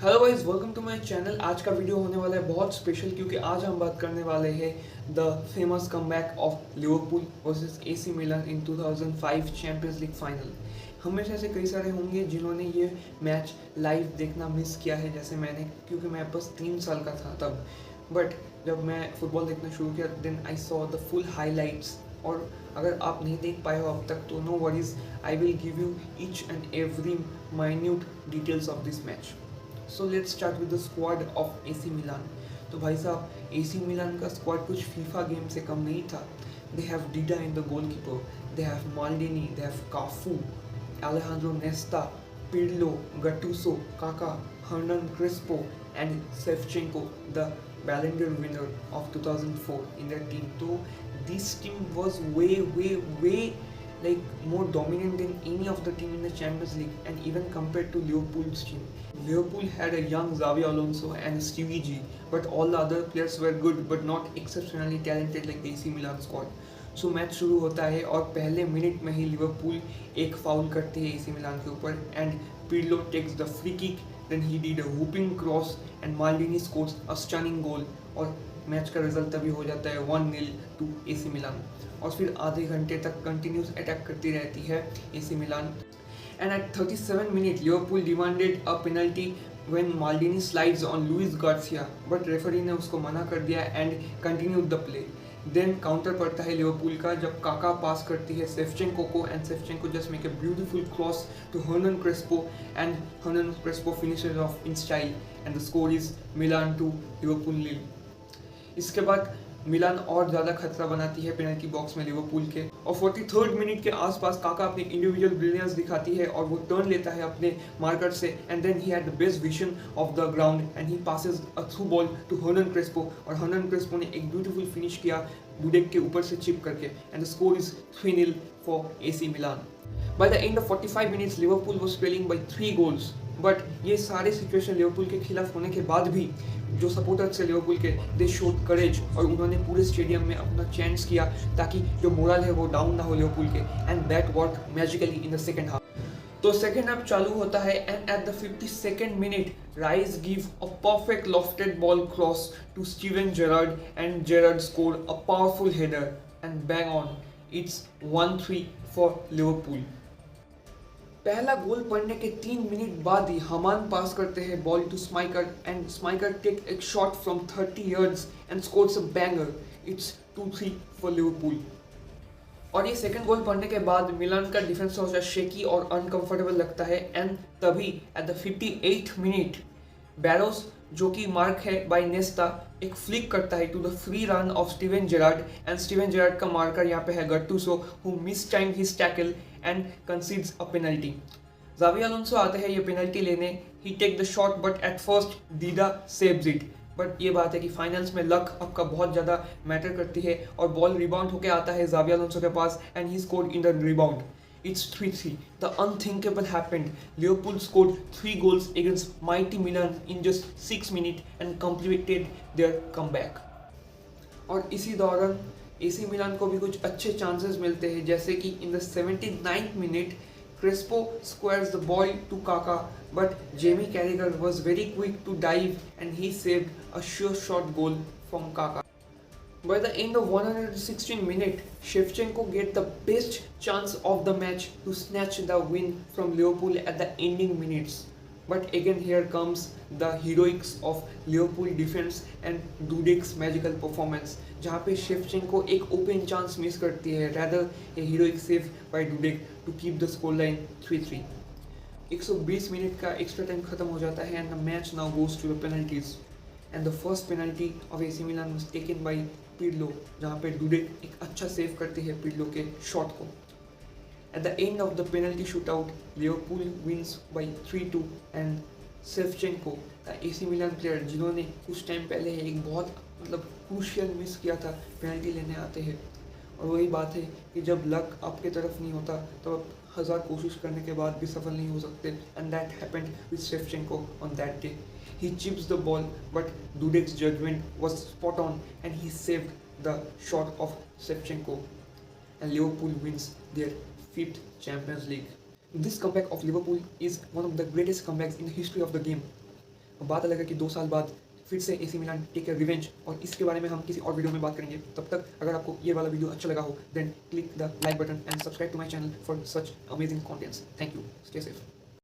Hello guys, welcome to my channel. आज का video होने वाला है बहुत स्पेशल क्योंकि आज हम बात करने वाले हैं the famous comeback of Liverpool versus AC Milan in 2005 champions league final. हम में से ऐसे कई सारे होंगे जिन्होंने ये मैच लाइव देखना मिस किया है, जैसे मैंने, क्योंकि मैं बस 3 साल का था तब। बट जब मैं फुटबॉल देखना शुरू किया then I saw the full highlights. और अगर आप नहीं देख पाए हो अब तक तो no worries, I will give you each and every minute details of this match. So let's start with the squad of AC Milan. तो भाई साहब, एसी मिलान का स्क्वाड कुछ फीफा गेम से कम नहीं था। They have Dida in the goalkeeper, they have Maldini, they have Cafu, Alejandro Nesta, Pirlo, Gattuso, Kaká, Hernan Crespo and Shevchenko, the Ballon d'Or winner of 2004 in their team. So this team was way like more dominant than any of the team in the Champions League, and even compared to Liverpool's team. Liverpool had a young Xavi Alonso and Stevie G, but all the other players were good but not exceptionally talented like the AC Milan squad. So match शुरू होता है और पहले minute में ही Liverpool एक foul करती है AC Milan के ऊपर and Pirlo takes the free kick, then he did a whipping cross and Maldini scores a stunning goal और मैच का रिजल्ट तभी हो जाता है 1-0 टू एसी मिलान। और फिर आधे घंटे तक कंटिन्यूस अटैक करती रहती है AC Milan and at 37 minute Liverpool demanded a penalty when Maldini slides on Luis Garcia, but referee ने उसको मना कर दिया and continued the play. Then counter पड़ता है लिवरपूल का जब काका पास करती है सेफ्चेंको को and Shevchenko just make a beautiful cross to Hernan Crespo and Hernan Crespo finishes off in style and the score is Milan 2 Liverpool 0। इसके बाद मिलान और ज़्यादा खतरा बनाती है पेनल्टी बॉक्स में लिवरपूल के और 43rd मिनट के आसपास काका अपनी इंडिविजुअल ब्रिलियंस दिखाती है और वो टर्न लेता है अपने मार्कर से and then he had the best vision of the ground and he passes a through ball to Hernan Crespo और हर्नन क्रेस्पो ने एक ब्यूटीफुल फिनिश किया डुडेक के ऊपर से चिप करके and the score is 3-0 for AC Milan. By the end of 45 minutes, Liverpool was trailing by 3 goals. But ये सारे सिचुएशन लिवरपूल के खिलाफ होने के बाद भी जो सपोर्टर्स थे लिवरपूल के, दे शोड करेज और उन्होंने पूरे स्टेडियम में अपना चैंट्स किया ताकि जो मोरल है वो डाउन ना हो लिवरपूल के and that work magically in the second half. तो सेकेंड हाफ चालू होता है and at the 52nd minute Rice give a perfect lofted ball cross to Steven Gerrard and Gerrard score a powerful header and bang on, it's 1-3 for Liverpool. पहला goal पड़ने के 3 minute बाद ही हमान पास करते हैं ball to स्माइकर and स्माइकर take एक shot from 30 yards and scores a banger, it's 2-3 for Liverpool. और ये second goal पड़ने के बाद मिलान का डिफेंस थोड़ा शेकी और अनकंफर्टेबल लगता है एंड तभी एट द 58th मिनट बैरोस, जो कि मार्क है बाय नेस्टा, एक फ्लिक करता है to the free run of Steven Gerrard and Steven Gerrard का मार्कर यहाँ पे है Gattuso who mistime his tackle and concedes a penalty. ज़ावी अलोंसो आते हैं ये पेनल्टी लेने, he take the shot but at first Dida saves it. But ये बात है कि फाइनल्स में लक आपका बहुत ज़्यादा मैटर करती है और बॉल रिबाउंड होकर आता है ज़ावी अलोंसो के पास and he scored in the rebound. It's 3-3. The unthinkable happened. Liverpool scored 3 goals against mighty Milan in just 6 minutes and completed their comeback. और इसी दौरान एसी मिलान को भी कुछ अच्छे चांसेस मिलते हैं, जैसे कि in the 79th minute Crespo squares the ball to Kaká, but Jamie Carragher was very quick to dive and he saved a sure shot goal from Kaká. By the end of 116 minutes, Shevchenko get the best chance of the match to snatch the win from Liverpool at the ending minutes. But again here comes the heroics of Liverpool defense and Dudek's magical performance, जहाँ पे Shevchenko एक open chance miss करती है, rather a heroic save by Dudek to keep the scoreline 3-3. 120 minute का extra time खत्म हो जाता है and the match now goes to the penalties. And the first penalty of AC Milan was taken by Pirlo, जहाँ पे डुडेक एक अच्छा save करती है पिर्लो के शॉट को। At the end of the penalty shootout, Liverpool wins by 3-2 and Shevchenko, the AC Milan player जिन्होंने कुछ टाइम पहले एक बहुत क्रूशियल मिस किया था, पेनल्टी लेने आते हैं। और वही बात है कि जब लक आपके तरफ नहीं होता तो आप 1000 कोशिश करने के बाद भी सफल नहीं हो सकते and that happened with Shevchenko on that day. He chips the ball, but Dudek's judgment was spot on and he saved the shot of Shevchenko. And Liverpool wins their 5th Champions League. This comeback of Liverpool is one of the greatest comebacks in the history of the game. बात अलग है कि 2 साल बाद फिर से AC Milan take a revenge, और इसके बारे में हम किसी और वीडियो में बात करेंगे। तब तक अगर आपको ये वाला वीडियो अच्छा लगा हो then click the like button and subscribe to my channel for such amazing contents. Thank you, stay safe.